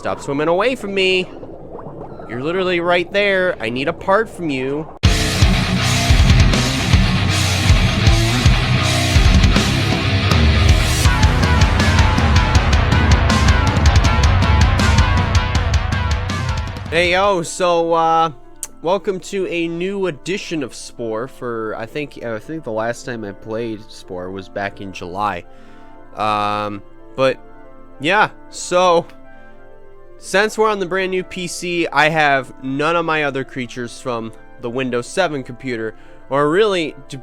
Stop swimming away from me. You're literally right there. I need a part from you. Hey yo, so welcome to a new edition of Spore. For I think the last time I played Spore was back in July. But yeah, so since we're on the brand new PC, I have none of my other creatures from the Windows 7 computer, or really to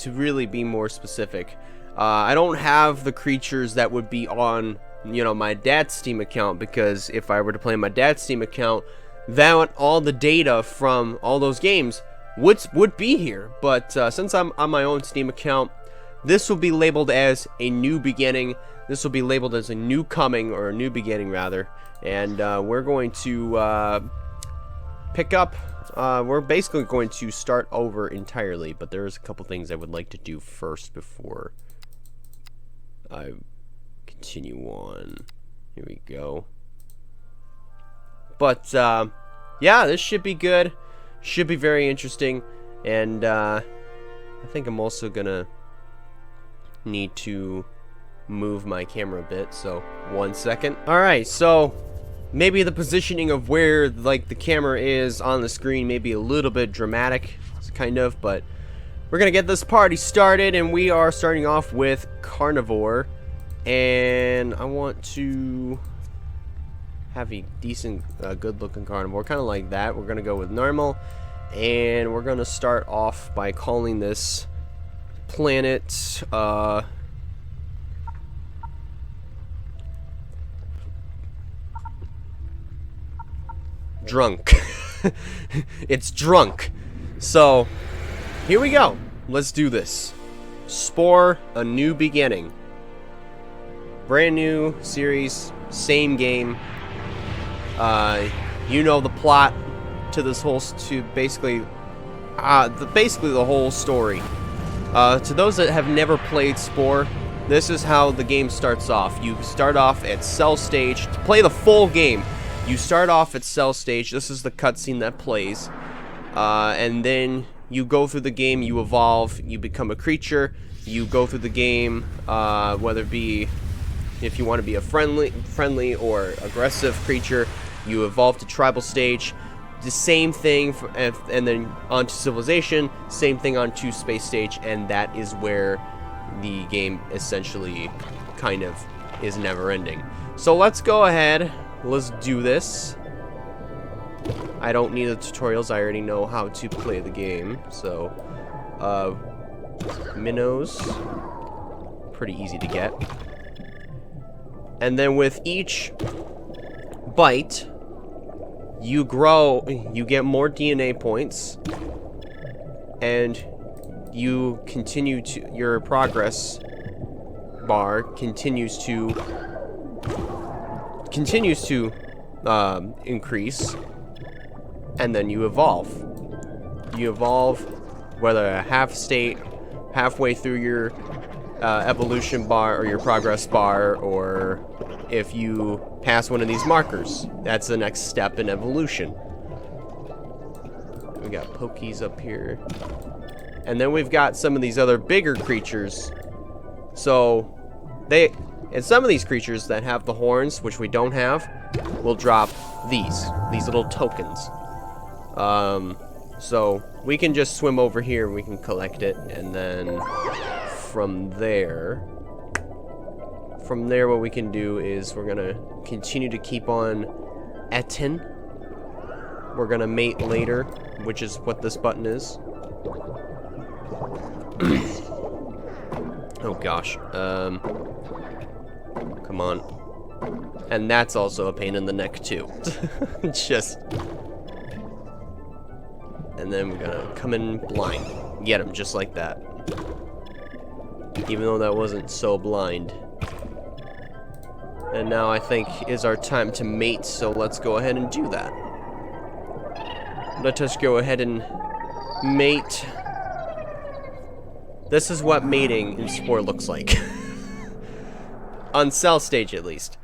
really be more specific, I don't have the creatures that would be on, you know, my dad's Steam account, because if I were to play my dad's Steam account, then all the data from all those games would be here. But since I'm on my own Steam account, this will be labeled as a new beginning. This will be labeled as a new coming, or a new beginning rather. And we're going to pick up. We're basically going to start over entirely. But there's a couple things I would like to do first before I continue on. Here we go. But yeah, this should be good. Should be very interesting. And I think I'm also gonna need to move my camera a bit, so 1 second. Alright, so maybe the positioning of where like the camera is on the screen may be a little bit dramatic, kind of, but we're gonna get this party started, and we are starting off with Carnivore. And I want to have a decent, good-looking Carnivore, kind of like that. We're gonna go with normal, and we're gonna start off by calling this planet, Drunk. It's drunk. So, here we go. Let's do this. Spore, a new beginning. Brand new series, same game. You know the plot to this whole, basically the whole story. To those that have never played Spore, this is how the game starts off. You start off at cell stage. To play the full game, you start off at cell stage. This is the cutscene that plays. And then you go through the game, you evolve, you become a creature. You go through the game, whether it be if you want to be a friendly or aggressive creature, you evolve to tribal stage. The same thing, and then onto civilization. Same thing onto space stage, and that is where the game essentially kind of is never ending. So let's go ahead. Let's do this. I don't need the tutorials. I already know how to play the game. So, minnows, pretty easy to get. And then with each bite, you grow, you get more DNA points, and you continue to, your progress bar continues to increase, and then you evolve. You evolve, whether a halfway through your evolution bar or your progress bar, or if you pass one of these markers. That's the next step in evolution. We got Pokies up here. And then we've got some of these other bigger creatures. So, and some of these creatures that have the horns, which we don't have, will drop these little tokens. So, we can just swim over here and we can collect it, and then from there, what we can do is we're gonna continue to keep on eating. We're gonna mate later, which is what this button is. Oh gosh. Come on. And that's also a pain in the neck too. Just. And then we're gonna come in blind. Get him just like that. Even though that wasn't so blind. And now I think is our time to mate, so let's go ahead and do that. Let us go ahead and mate. This is what mating in Spore looks like. On cell stage, at least.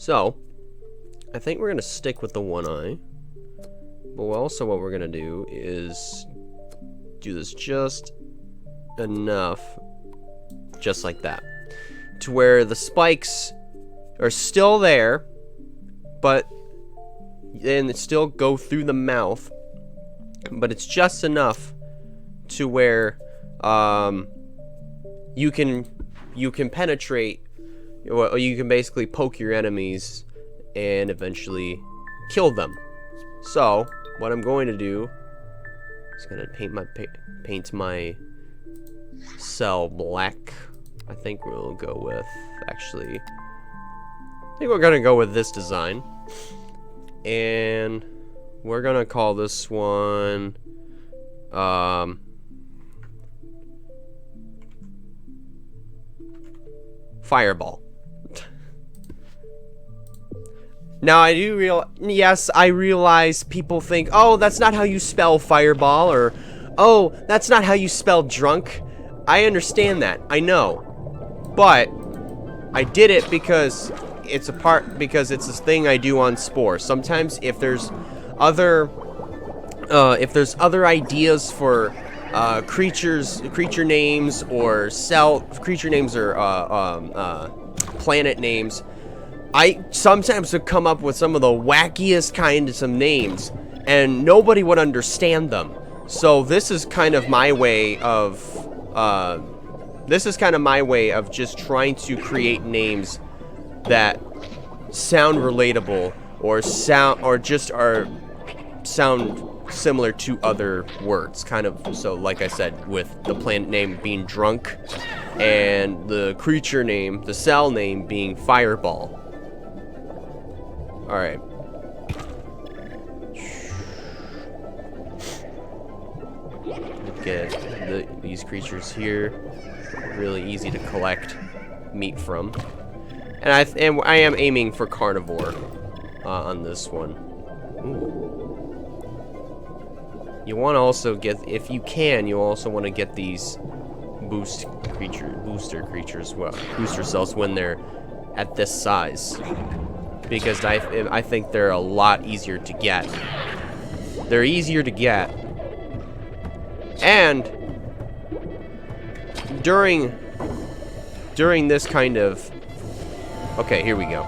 So, I think we're going to stick with the one eye. But also what we're going to do is do this just enough, just like that, to where the spikes are still there, but then still go through the mouth, but it's just enough to where you can penetrate, or you can basically poke your enemies and eventually kill them. So what I'm going to do is going to paint my cell black. I think we'll go with, actually, I think we're going to go with this design. And we're going to call this one Fireball. Now I realize people think, oh, that's not how you spell fireball, or oh, that's not how you spell drunk. I understand that, I know, but I did it because it's this thing I do on Spore. Sometimes if there's other ideas for creature names or creature names or planet names, I sometimes would come up with some of the wackiest kinds of names, and nobody would understand them. So this is kind of my way of just trying to create names that sound relatable or sound similar to other words, kind of. So like I said, with the planet name being drunk and the creature name, the cell name being fireball. All right. Get these creatures here. Really easy to collect meat from. And I am aiming for carnivore on this one. Ooh. You want to also get, if you can, you also want to get these booster creatures, well, booster cells when they're at this size, because I think they're a lot easier to get. They're easier to get, and during this kind of, okay, here we go.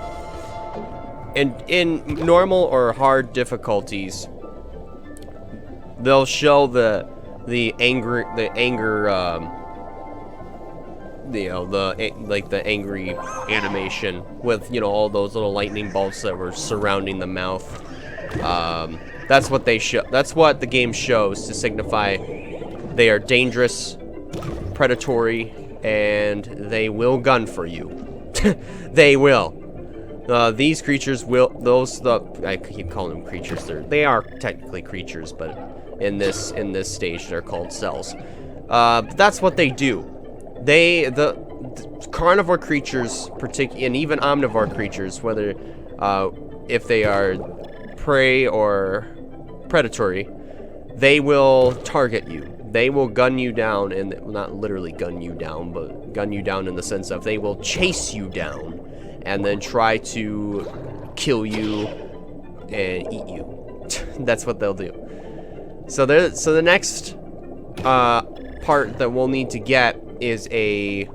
And in normal or hard difficulties, they'll show the angry animation with, you know, all those little lightning bolts that were surrounding the mouth. That's what they show. That's what the game shows to signify they are dangerous, predatory, and they will gun for you. They will. These creatures will. I keep calling them creatures. They are technically creatures, but in this stage they're called cells. But that's what they do. The carnivore creatures, and even omnivore creatures, whether if they are prey or predatory, they will target you. They will gun you down, and not literally gun you down, but gun you down in the sense of they will chase you down and then try to kill you and eat you. That's what they'll do. So the next part that we'll need to get is a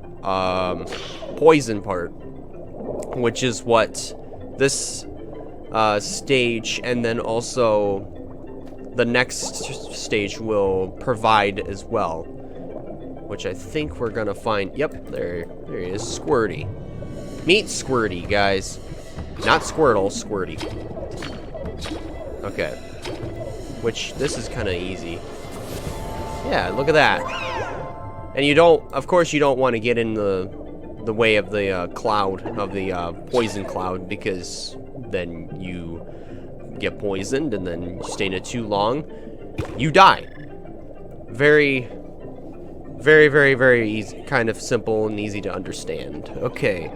poison part, which is what this stage and then also the next stage will provide as well, which I think we're gonna find. Yep, there he is, Squirty. Meet Squirty, guys. Not Squirtle, Squirty. Okay. Which, this is kind of easy. Yeah, look at that. And you don't, of course you don't want to get in the way of the cloud, of the poison cloud, because then you get poisoned, and then you stay in it too long, you die. Very, very, very, very easy, kind of simple and easy to understand. Okay.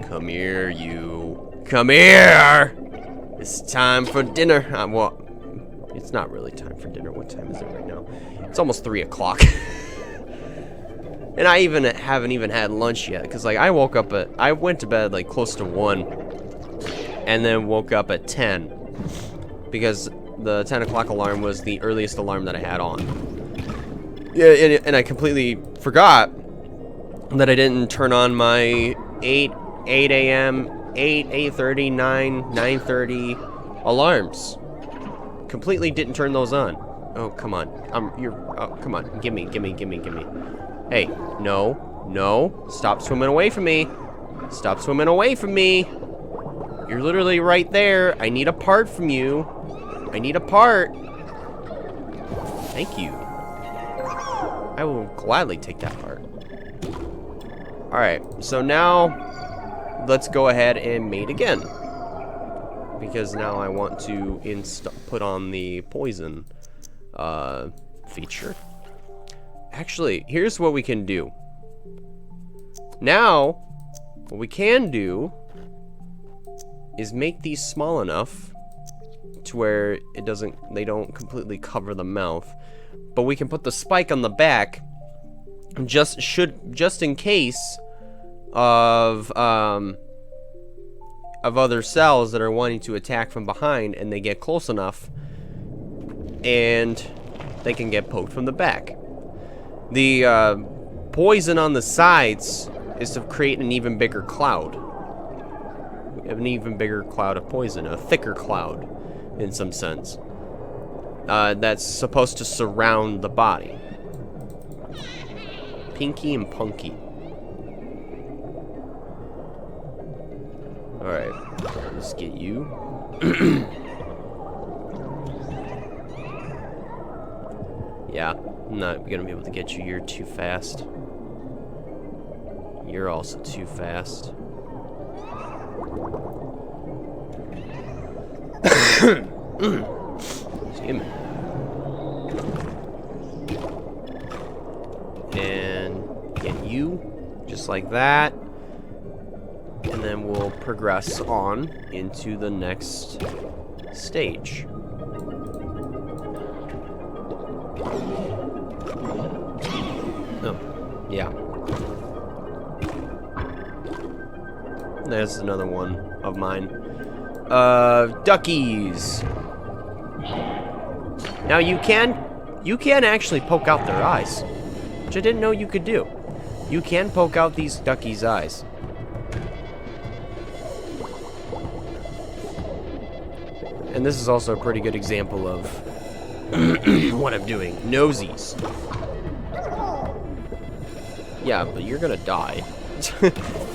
Come here, you. Come here! It's time for dinner. Well, it's not really time for dinner. What time is it right now? It's almost 3 o'clock. And I even haven't even had lunch yet, because like I went to bed like close to 1, and then woke up at 10, because the 10 o'clock alarm was the earliest alarm that I had on. Yeah, and I completely forgot that I didn't turn on my 8 a.m., 8:30, 9:30 alarms. Completely didn't turn those on. Oh, come on. Oh, come on. Gimme. Hey, no. Stop swimming away from me. Stop swimming away from me. You're literally right there. I need a part from you. I need a part. Thank you. I will gladly take that part. Alright, so now let's go ahead and mate again. Because now I want to put on the poison feature. Actually, here's what we can do. Now, what we can do is make these small enough to where they don't completely cover the mouth. But we can put the spike on the back just in case of other cells that are wanting to attack from behind, and they get close enough and they can get poked from the back. The poison on the sides is to create an even bigger cloud. An even bigger cloud of poison, a thicker cloud in some sense. That's supposed to surround the body. Pinky and Punky. Alright, let's get you. Yeah, I'm not gonna be able to get you. You're too fast. You're also too fast. Excuse me. And get you, just like that. And then we'll progress on into the next stage. Oh, yeah. There's another one of mine. Duckies. Now you can actually poke out their eyes, which I didn't know you could do. You can poke out these duckies' eyes. And this is also a pretty good example of what I'm doing. Nosies. Yeah, but you're gonna die.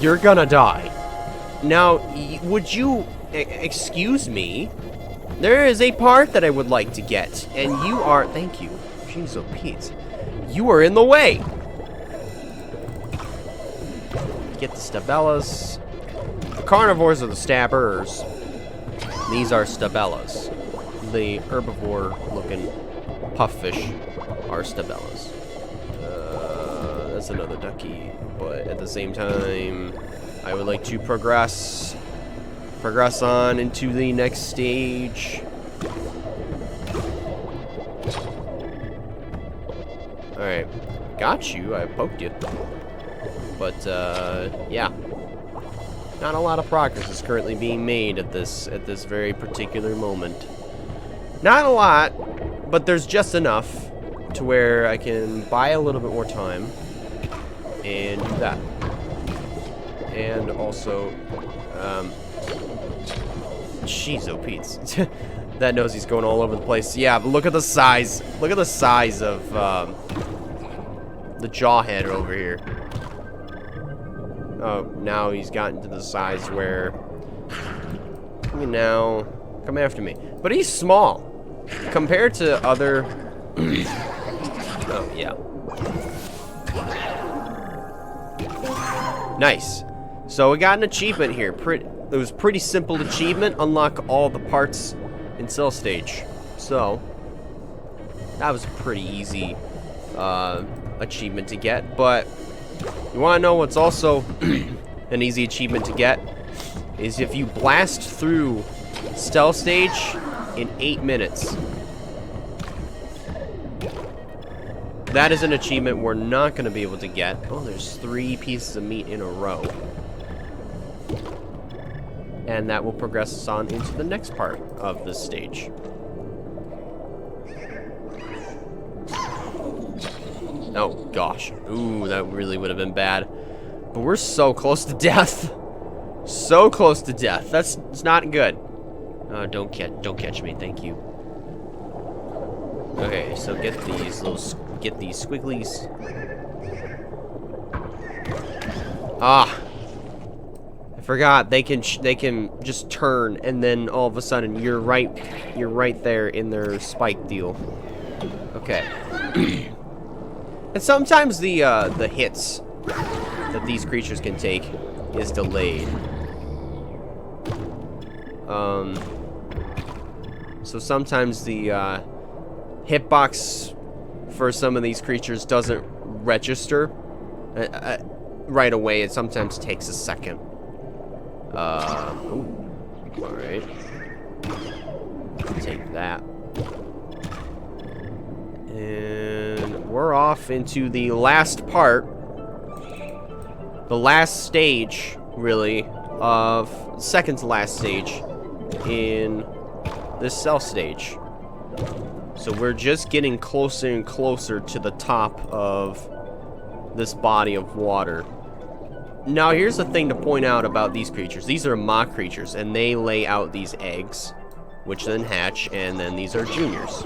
You're gonna die. Now, would you excuse me? There is a part that I would like to get, and you are... Thank you. Jeez, oh Pete. You are in the way. Get the stabellas. The carnivores are the stabbers. These are stabellas. The herbivore-looking puffish are stabellas. That's another ducky, but at the same time, I would like to progress on into the next stage. Alright, got you. I poked you. But, yeah. Not a lot of progress is currently being made at this very particular moment. Not a lot, but there's just enough to where I can buy a little bit more time and do that. And also, jeez, oh Pete. That nosie's going all over the place. Yeah, but look at the size. Look at the size of the jawhead over here. Oh, now he's gotten to the size where, you know, come after me. But he's small compared to other. Oh yeah. Nice. So we got an achievement here. It was pretty simple achievement. Unlock all the parts in cell stage. So that was a pretty easy achievement to get. But you want to know what's also an easy achievement to get? Is if you blast through stealth stage in 8 minutes. that is an achievement we're not going to be able to get. Oh, there's 3 pieces of meat in a row. And that will progress us on into the next part of this stage. Oh, gosh. Ooh, that really would have been bad. But we're so close to death. So close to death. It's not good. Don't catch me, thank you. Okay, so get these squigglies. Ah, I forgot they can just turn, and then all of a sudden you're right there in their spike deal. Okay. And sometimes the hits that these creatures can take is delayed. So sometimes the hitbox for some of these creatures doesn't register right away. It sometimes takes a second. Ooh. All right. Take that. And we're off into the last part. The last stage, really, of second to last stage in this cell stage. So we're just getting closer and closer to the top of this body of water. Now, here's the thing to point out about these creatures. These are mock creatures, and they lay out these eggs, which then hatch, and then these are juniors.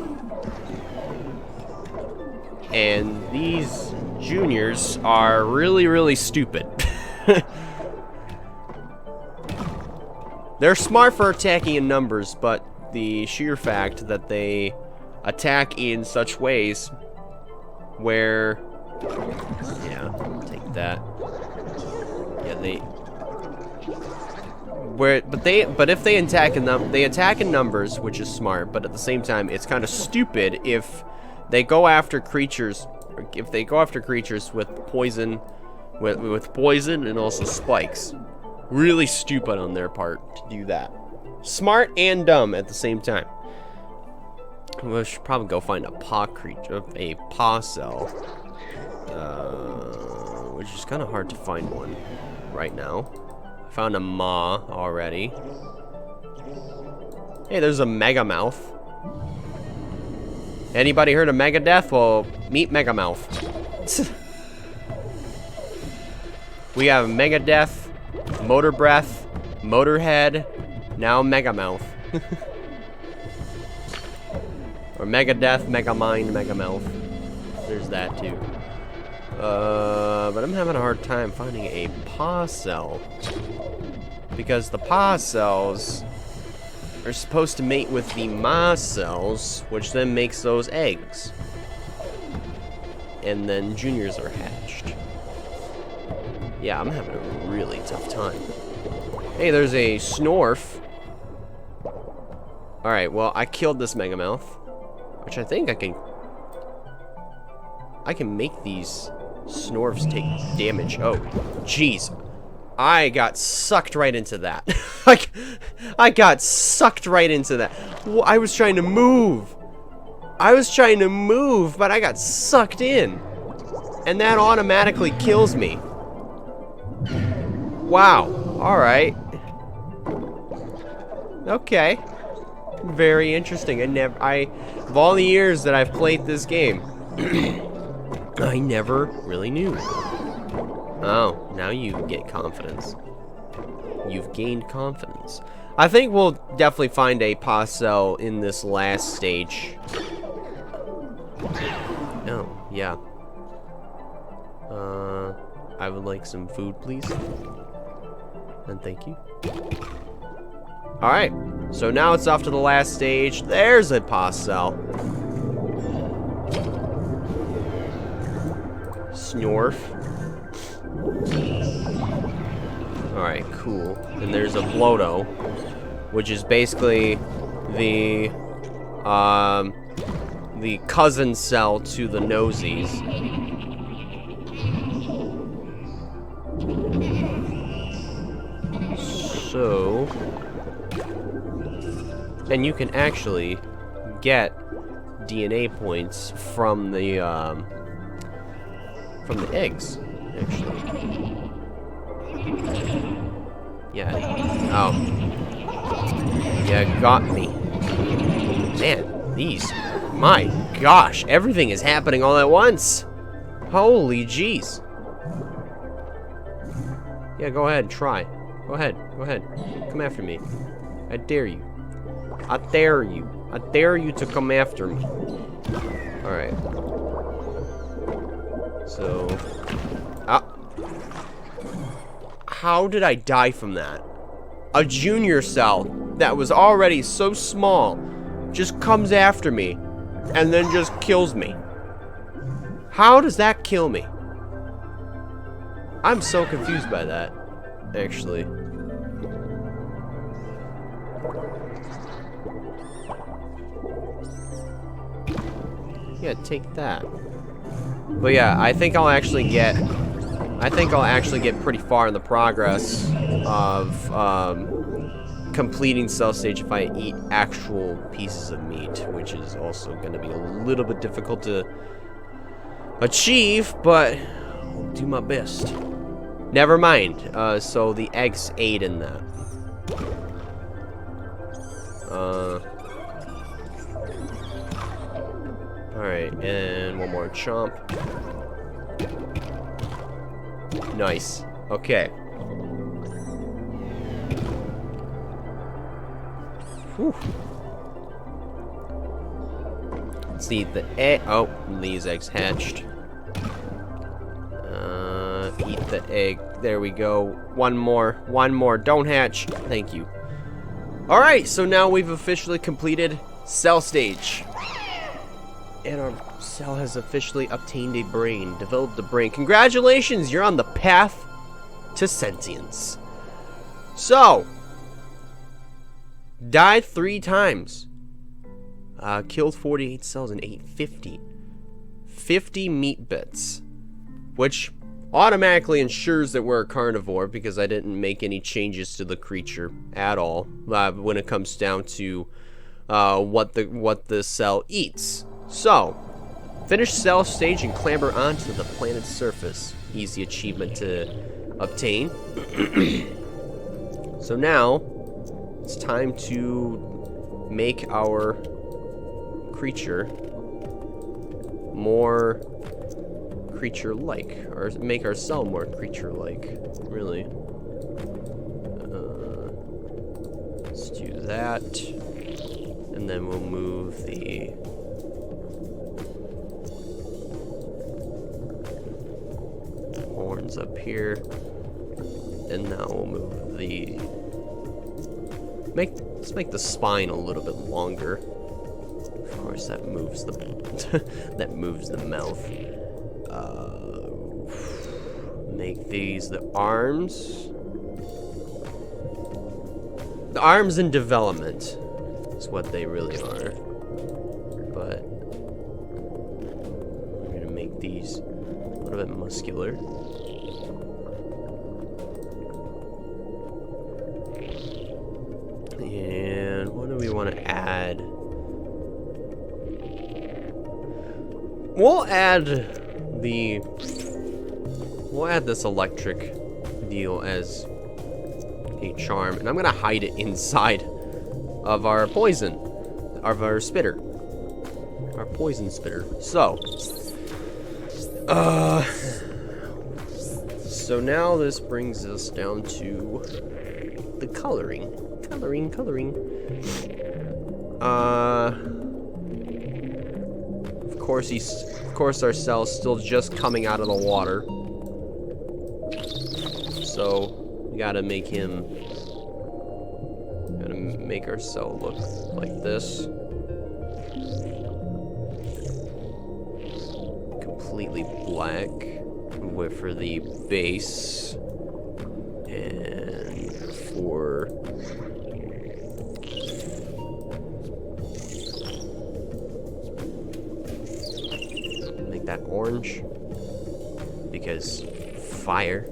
And these juniors are really, really stupid. They're smart for attacking in numbers, but the sheer fact that they attack in such ways where... Yeah, take that. Yeah, but if they attack in they attack in numbers, which is smart, but at the same time, it's kind of stupid if they go after creatures, with poison, with poison and also spikes. Really stupid on their part to do that. Smart and dumb at the same time. We should probably go find a paw cell, which is kind of hard to find one right now. I found a maw already. Hey, there's a Megamouth. Anybody heard of Megadeth? Well, meet Megamouth. We have Megadeth, Motor Breath, Motorhead, now Megamouth. Or Megadeth, Megamind, Megamouth. There's that too. But I'm having a hard time finding a paw cell. Because the paw cells are supposed to mate with the ma cells, which then makes those eggs. And then juniors are hatched. Yeah, I'm having a really tough time. Hey, there's a Snorf. Alright, well, I killed this Megamouth. Which I think I can make these Snorfs take damage. Oh, jeez. I got sucked right into that. I got sucked right into that. I was trying to move. But I got sucked in. And that automatically kills me. Wow. Alright. Okay. Very interesting. Of all the years that I've played this game, I never really knew. Oh, now you get confidence. You've gained confidence. I think we'll definitely find a paw cell in this last stage. Oh, yeah. I would like some food, please. And thank you. Alright, so now it's off to the last stage. There's a paw cell. Snorf. Alright, cool. And there's a Bloto, which is basically the cousin cell to the Nosies. So... And you can actually get DNA points from the from the eggs, actually. Yeah. Oh. Yeah, got me. Man, these. My gosh, everything is happening all at once. Holy jeez. Yeah, go ahead, try. Go ahead, go ahead. Come after me. I dare you. I dare you. I dare you to come after me. Alright. So. Ah. How did I die from that? A junior cell that was already so small just comes after me and then just kills me. How does that kill me? I'm so confused by that, actually. Yeah, take that. But yeah, I think I'll actually get pretty far in the progress of completing cell stage if I eat actual pieces of meat, which is also going to be a little bit difficult to achieve, but I'll do my best. Never mind. So the eggs aid in that. Alright, and one more chomp. Nice. Okay. Whew. Let's see the egg. Oh, these eggs hatched. Eat the egg. There we go. One more. One more. Don't hatch. Thank you. Alright, so now we've officially completed cell stage. And our cell has officially obtained a brain. Developed a brain. Congratulations! You're on the path to sentience. So, died 3 times. Killed 48 cells and ate 50 meat bits. Which automatically ensures that we're a carnivore because I didn't make any changes to the creature at all when it comes down to what the cell eats. So, finish cell stage and clamber onto the planet's surface. Easy achievement to obtain. So now, it's time to make our creature more creature-like, or make our cell more creature-like, really. Let's do that, and then we'll move the horns up here, and now we'll move the let's make the spine a little bit longer. Of course, that moves the that moves the mouth. Make these the arms. The arms in development is what they really are. But we're gonna make these a little bit muscular. And what do we want to add? We'll add this electric deal as a charm, and I'm gonna hide it inside of our poison, of our spitter, our poison spitter. So now this brings us down to the coloring. Of course, our cell's still just coming out of the water. So we gotta make our cell look like this. Completely black for the base, and for make that orange because fire.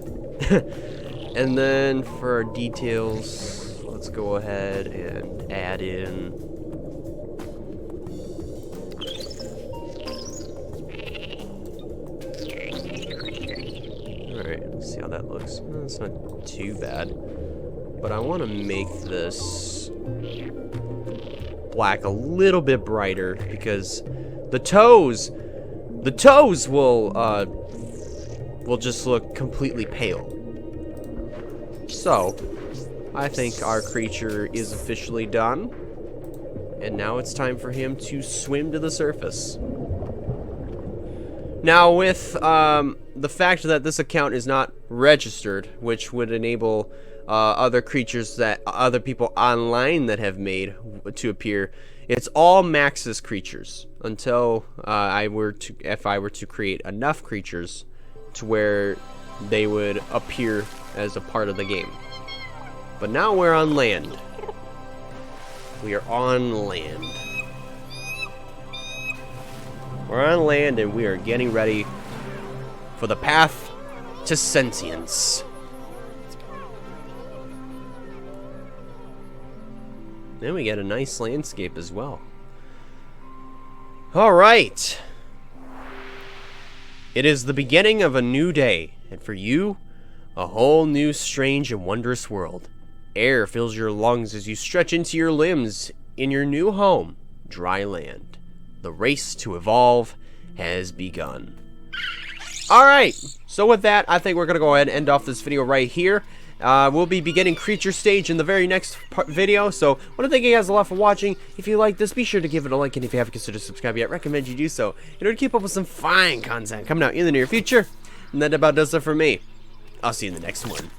And then for our details, let's go ahead and add in looks. That's not too bad. But I want to make this black a little bit brighter because the toes will just look completely pale. So, I think our creature is officially done. And now it's time for him to swim to the surface. Now, with the fact that this account is not registered, which would enable other creatures that other people online that have made to appear, it's all Max's creatures until if I were to create enough creatures to where they would appear as a part of the game. But now we're on land. We are on land. We're on land and we are getting ready for the path to sentience. Then we get a nice landscape as well. Alright. It is the beginning of a new day, and for you, a whole new strange and wondrous world. Air fills your lungs as you stretch into your limbs in your new home, dry land. The race to evolve has begun. Alright, so with that, I think we're going to go ahead and end off this video right here. We'll be beginning creature stage in the very next video, so I want to thank you guys a lot for watching. If you like this, be sure to give it a like, and if you haven't considered subscribing yet, recommend you do so in order to keep up with some fine content coming out in the near future. And that about does it for me. I'll see you in the next one.